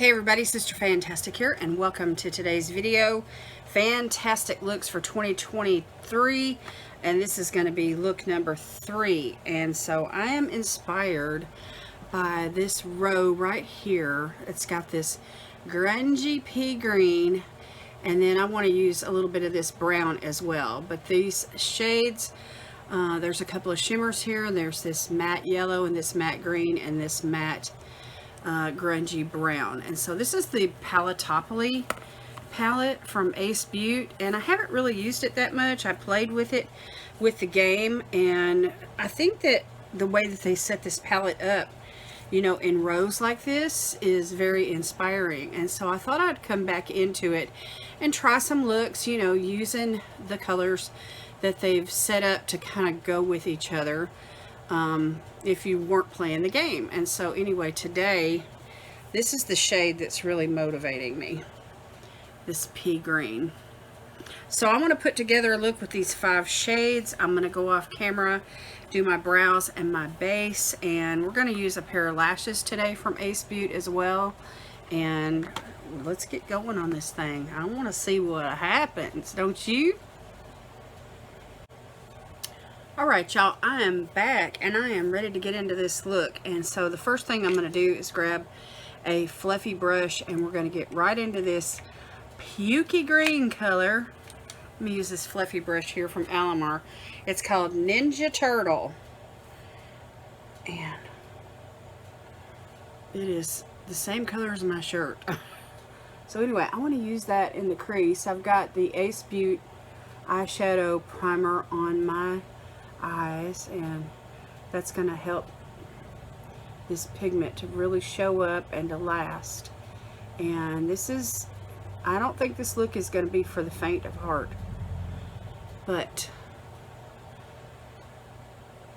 Hey everybody, Sister Fantastic here, and welcome to today's video. Fantastic looks for 2023, and this is going to be look number 3. And so I am inspired by this row right here. It's got this grungy pea green, and then I want to use a little bit of this brown as well. But these shades, there's a couple of shimmers here, and there's this matte yellow and this matte green and this matte grungy brown. And so this is the Paletteopoly palette from Ace Beaute, and I haven't really used it that much. I played with it with the game, and I think that the way that they set this palette up, you know, in rows like this is very inspiring. And so I thought I'd come back into it and try some looks, you know, using the colors that they've set up to kind of go with each other if you weren't playing the game. And so anyway, today this is the shade that's really motivating me, this pea green. So I want to put together a look with these 5 shades. I'm going to go off camera, do my brows and my base, and we're going to use a pair of lashes today from Ace Beaute as well. And let's get going on this thing. I want to see what happens, don't you? Alright y'all, I am back and I am ready to get into this look. And so the first thing I'm going to do is grab a fluffy brush, and we're going to get right into this pukey green color. Let me use this fluffy brush here from Alamar. It's called Ninja Turtle, and it is the same color as my shirt. So anyway, I want to use that in the crease. I've got the Ace Beaute eyeshadow primer on my eyes, and that's going to help this pigment to really show up and to last. And this is, I don't think this look is going to be for the faint of heart, but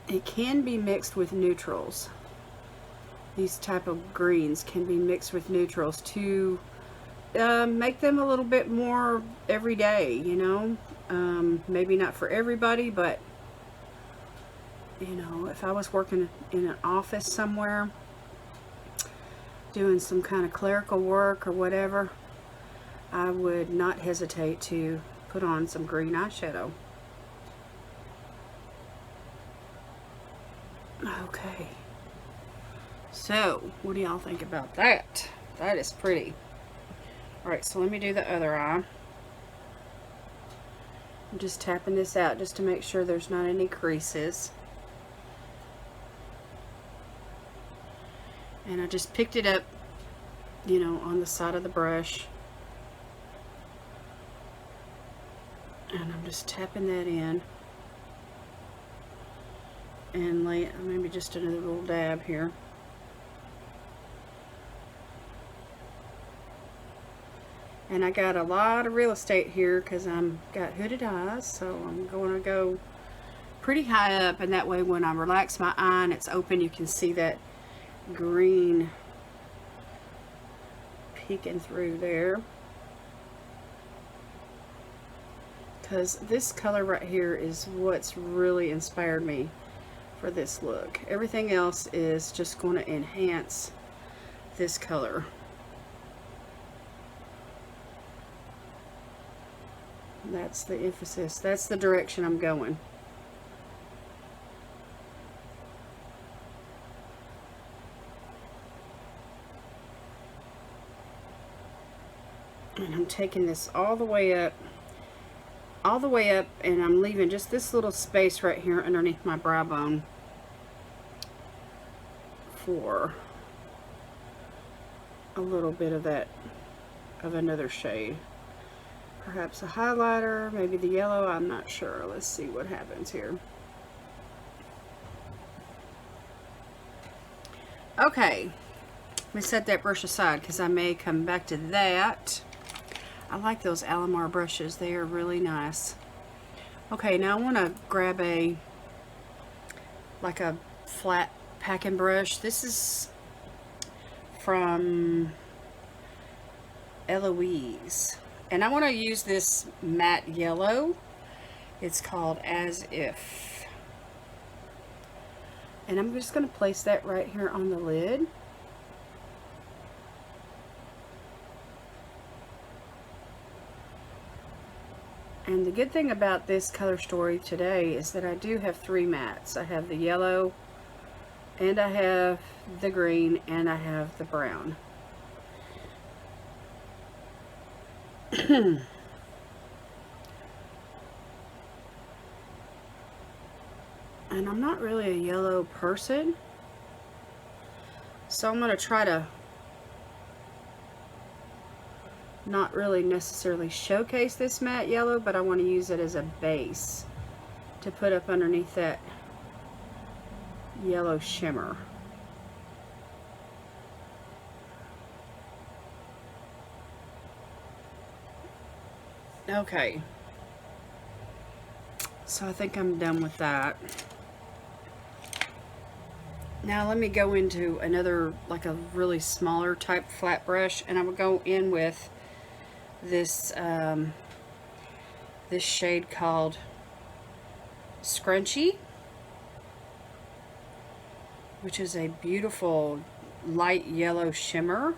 it can be mixed with neutrals. These type of greens can be mixed with neutrals to make them a little bit more everyday, you know. Maybe not for everybody, but you know, if I was working in an office somewhere doing some kind of clerical work or whatever, I would not hesitate to put on some green eyeshadow. Okay, so what do y'all think about that? That is pretty. Alright, so let me do the other eye. I'm just tapping this out just to make sure there's not any creases. And I just picked it up, you know, on the side of the brush. And I'm just tapping that in. And maybe just another little dab here. And I got a lot of real estate here because I'm got hooded eyes, so I'm going to go pretty high up, and that way when I relax my eye and it's open, you can see that green peeking through there. Because this color right here is what's really inspired me for this look. Everything else is just going to enhance this color. That's the emphasis. That's the direction I'm going. And I'm taking this all the way up, and I'm leaving just this little space right here underneath my brow bone for a little bit of that, of another shade. Perhaps a highlighter, maybe the yellow, I'm not sure. Let's see what happens here. Okay, let me set that brush aside because I may come back to that. I like those Alamar brushes, they are really nice. Okay, now I want to grab like a flat packing brush. This is from Eloise, and I want to use this matte yellow. It's called As If, and I'm just going to place that right here on the lid. And the good thing about this color story today is that I do have 3 mattes. I have the yellow, and I have the green, and I have the brown. And I'm not really a yellow person, so I'm going to try to not really necessarily showcase this matte yellow, but I want to use it as a base to put up underneath that yellow shimmer. Okay, so I think I'm done with that. Now let me go into another, like a really smaller type flat brush, and I will go in with this this shade called Scrunchy, which is a beautiful light yellow shimmer.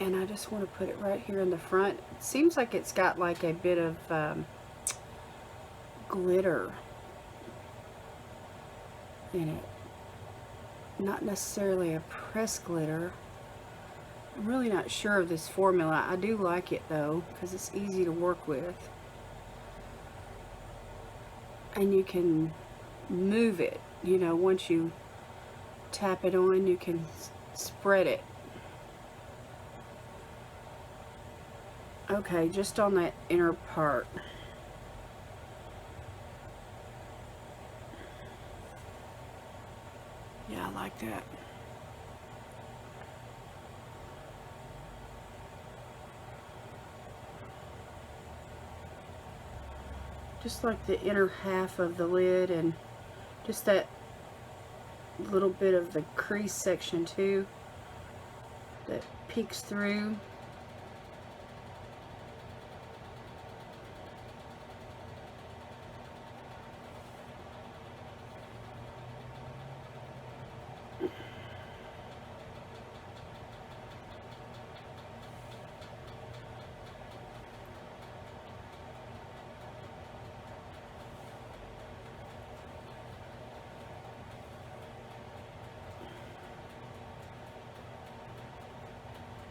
And I just want to put it right here in the front. It seems like it's got like a bit of glitter in it. Not necessarily a pressed glitter. I'm really not sure of this formula. I do like it though, because it's easy to work with. And you can move it, you know, once you tap it on, you can spread it. Okay, just on that inner part. Yeah, I like that. Just like the inner half of the lid, and just that little bit of the crease section too that peeks through.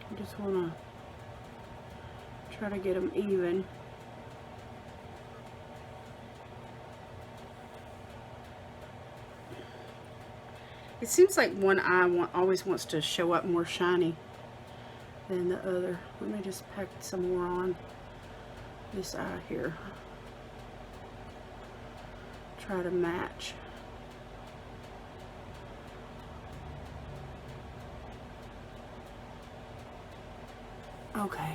I just want to try to get them even. It seems like one eye always wants to show up more shiny than the other. Let me just pack some more on this eye here. Try to match. Okay.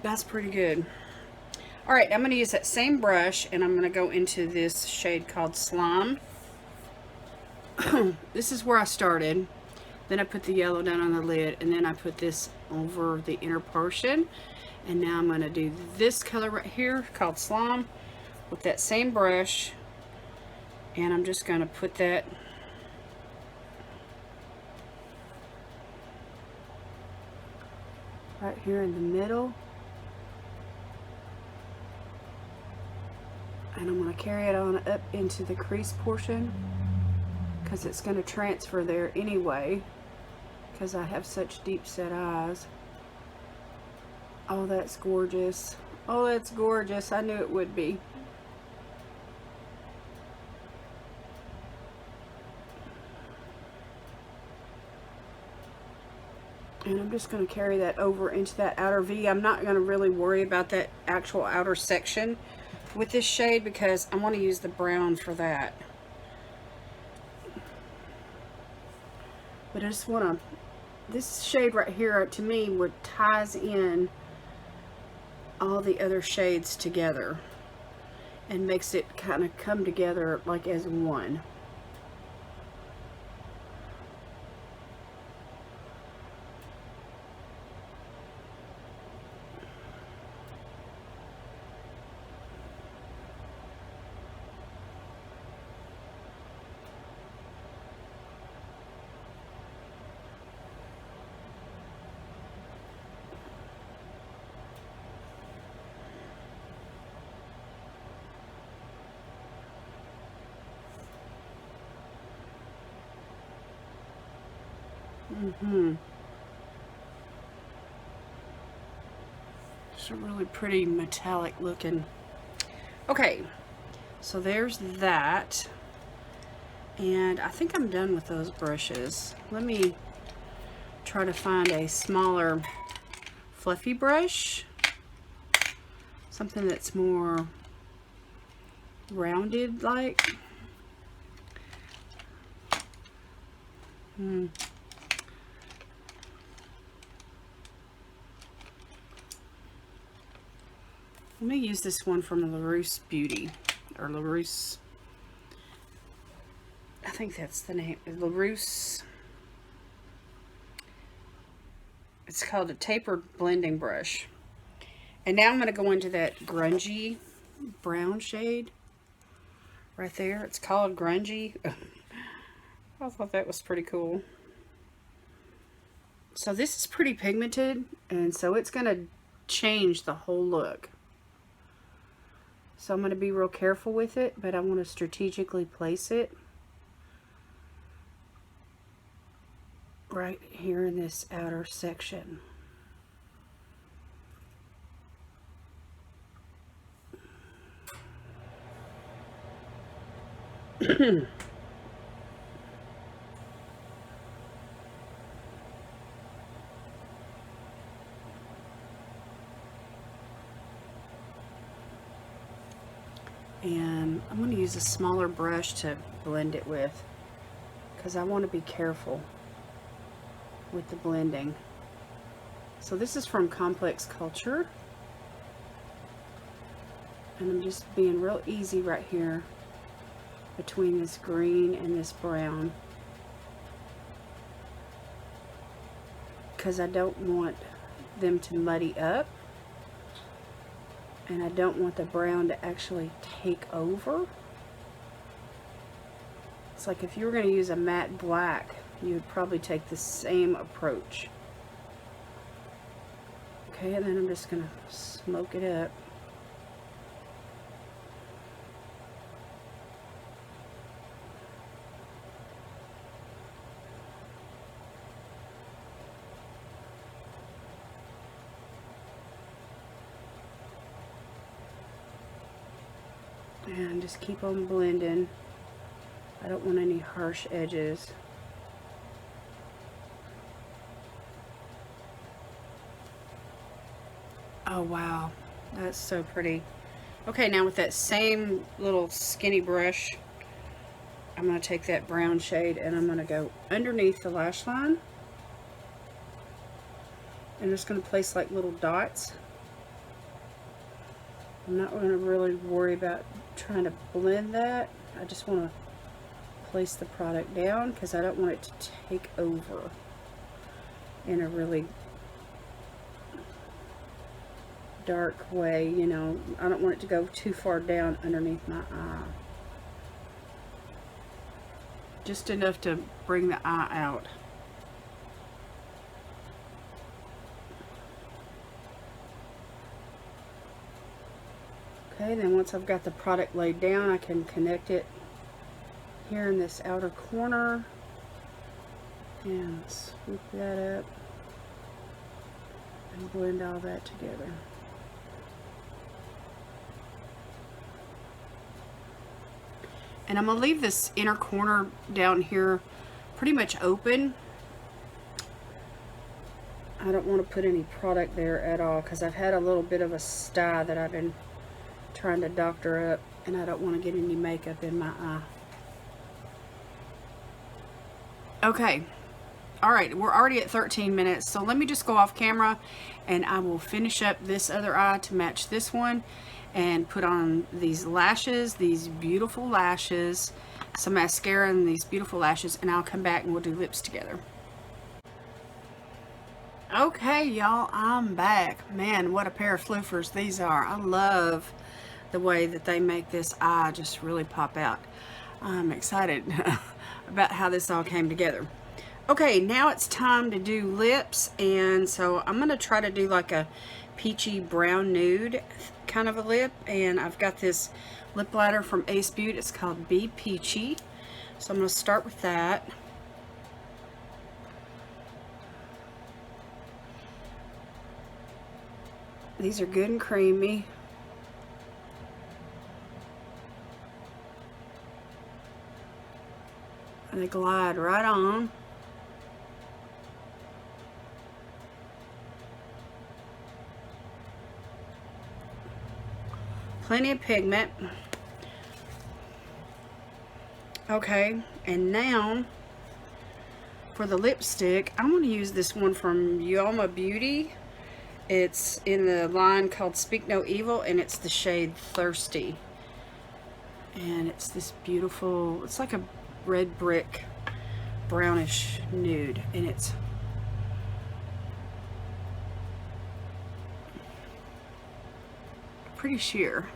That's pretty good. All right, I'm going to use that same brush, and I'm going to go into this shade called Slime. This is where I started. Then I put the yellow down on the lid, and then I put this over the inner portion. And now I'm going to do this color right here called Slime with that same brush. And I'm just going to put that right here in the middle. And I'm going to carry it on up into the crease portion, because it's going to transfer there anyway, because I have such deep set eyes. Oh, that's gorgeous. Oh, that's gorgeous. I knew it would be. And I'm just going to carry that over into that outer V. I'm not going to really worry about that actual outer section with this shade, because I want to use the brown for that. But I just want to, this shade right here to me would ties in all the other shades together and makes it kind of come together like as one. It's a really pretty metallic looking. Okay, so there's that. And I think I'm done with those brushes. Let me try to find a smaller fluffy brush. Something that's more rounded like. Let me use this one from LaRousse Beauty, or LaRousse, I think that's the name, LaRousse. It's called a tapered blending brush. And now I'm going to go into that grungy brown shade right there. It's called grungy. I thought that was pretty cool. So this is pretty pigmented, and so it's going to change the whole look. So I'm going to be real careful with it, but I want to strategically place it right here in this outer section. And I'm going to use a smaller brush to blend it with, because I want to be careful with the blending. So this is from Complex Culture, and I'm just being real easy right here between this green and this brown, because I don't want them to muddy up, and I don't want the brown to actually take over. It's like if you were going to use a matte black, you would probably take the same approach. Okay, and then I'm just going to smoke it up. And just keep on blending. I don't want any harsh edges. Oh wow, that's so pretty. Okay, now with that same little skinny brush, I'm going to take that brown shade and I'm going to go underneath the lash line. I'm just going to place like little dots. I'm not going to really worry about trying to blend that. I just want to place the product down because I don't want it to take over in a really dark way, you know. I don't want it to go too far down underneath my eye. Just enough to bring the eye out. Okay, then once I've got the product laid down, I can connect it here in this outer corner and swoop that up and blend all that together. And I'm going to leave this inner corner down here pretty much open. I don't want to put any product there at all because I've had a little bit of a sty that I've been trying to doctor up, and I don't want to get any makeup in my eye. Okay, all right, we're already at 13 minutes, so let me just go off camera and I will finish up this other eye to match this one and put on these lashes, these beautiful lashes, some mascara and these beautiful lashes, and I'll come back and we'll do lips together. Okay, y'all, I'm back. Man, what a pair of floofers these are. I love the way that they make this eye just really pop out. I'm excited about how this all came together. Okay, now it's time to do lips, and so I'm going to try to do like a peachy brown nude kind of a lip, and I've got this lip liner from Ace Beaute. It's called Be Peachy. So I'm going to start with that. These are good and creamy. And they glide right on. Plenty of pigment. Okay, and now for the lipstick, I'm going to use this one from Beauty. It's in the line called Speak No Evil, and it's the shade Thirsty. And it's this beautiful, it's like a red brick brownish nude, and it's pretty sheer.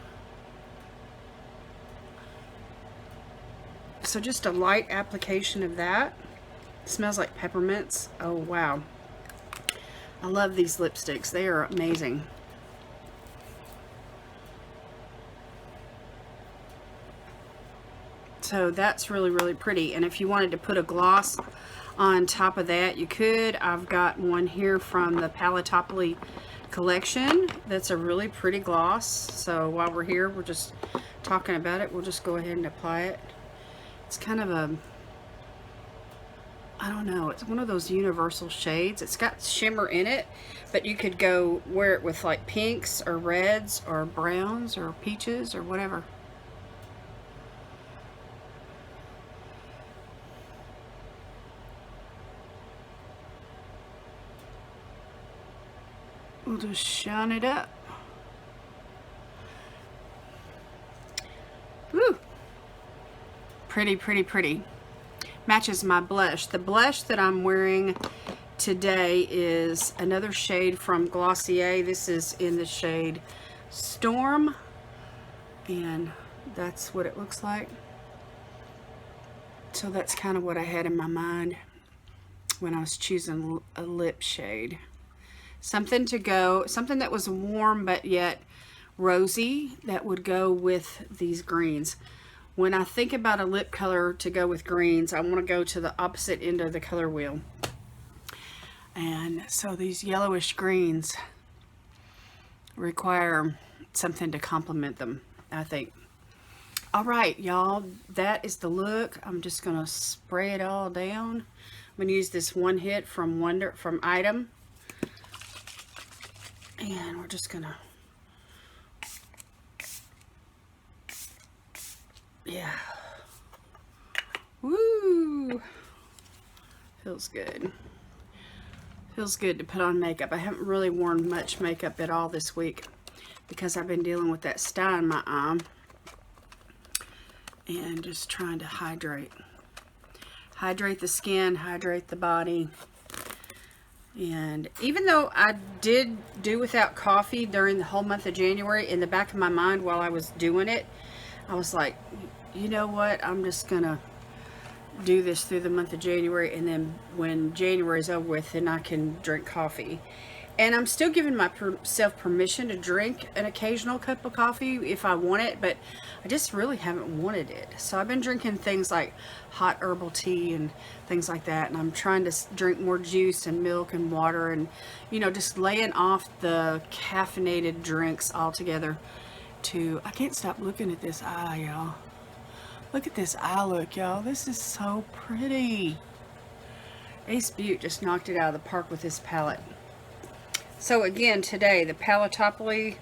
So just a light application of that. It smells like peppermints. Oh wow, I love these lipsticks. They are amazing. So that's really, really pretty. And if you wanted to put a gloss on top of that, you could. I've got one here from the Paletteopoly collection that's a really pretty gloss. So while we're here, we're just talking about it, we'll just go ahead and apply it. It's kind of a, I don't know, it's one of those universal shades. It's got shimmer in it, but you could go wear it with like pinks or reds or browns or peaches or whatever. We'll just shine it up. Woo! Pretty, pretty, pretty. Matches my blush. The blush that I'm wearing today is another shade from Glossier. This is in the shade Storm, and that's what it looks like. So that's kind of what I had in my mind when I was choosing a lip shade. Something to go, something that was warm but yet rosy that would go with these greens. When I think about a lip color to go with greens, I want to go to the opposite end of the color wheel. And so these yellowish greens require something to complement them, I think. All right, y'all, that is the look. I'm just going to spray it all down. I'm going to use this one hit from Item. And we're just going to, yeah. Woo! Feels good. Feels good to put on makeup. I haven't really worn much makeup at all this week because I've been dealing with that sty in my eye and just trying to hydrate the skin, hydrate the body. And even though I did do without coffee during the whole month of January, in the back of my mind while I was doing it, I was like, you know what, I'm just gonna do this through the month of January, and then when January is over with, then I can drink coffee. And I'm still giving myself permission to drink an occasional cup of coffee if I want it, but I just really haven't wanted it. So I've been drinking things like hot herbal tea and things like that, and I'm trying to drink more juice and milk and water, and you know, just laying off the caffeinated drinks altogether. I can't stop looking at this eye, y'all. Look at this eye look, y'all. This is so pretty. Ace Beaute just knocked it out of the park with this palette. So again, today, the Paletteopoly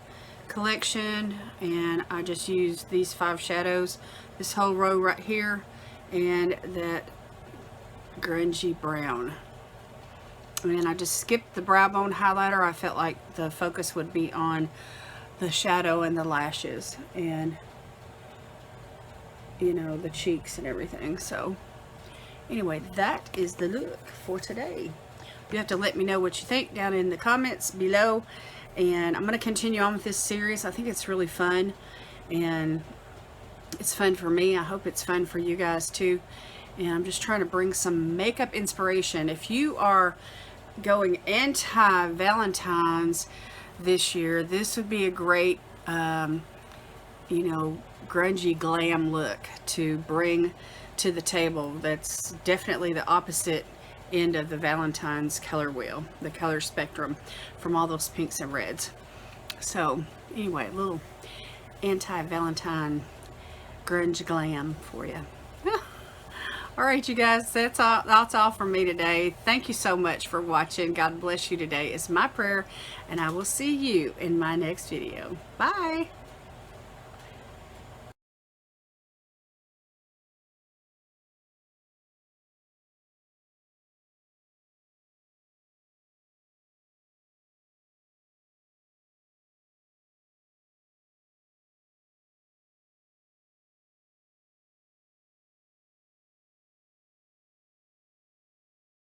collection, and I just used these 5 shadows, this whole row right here, and that grungy brown. And I just skipped the brow bone highlighter. I felt like the focus would be on the shadow and the lashes and, you know, the cheeks and everything. So anyway, that is the look for today. You have to let me know what you think down in the comments below, and I'm going to continue on with this series. I think it's really fun, and it's fun for me. I hope it's fun for you guys too. And I'm just trying to bring some makeup inspiration. If you are going anti-Valentines this year, this would be a great you know, grungy glam look to bring to the table. That's definitely the opposite end of the Valentine's color wheel, the color spectrum, from all those pinks and reds. So anyway, a little anti-Valentine grunge glam for you. All right, you guys, that's all from me today. Thank you so much for watching. God bless you today is my prayer, and I will see you in my next video. Bye.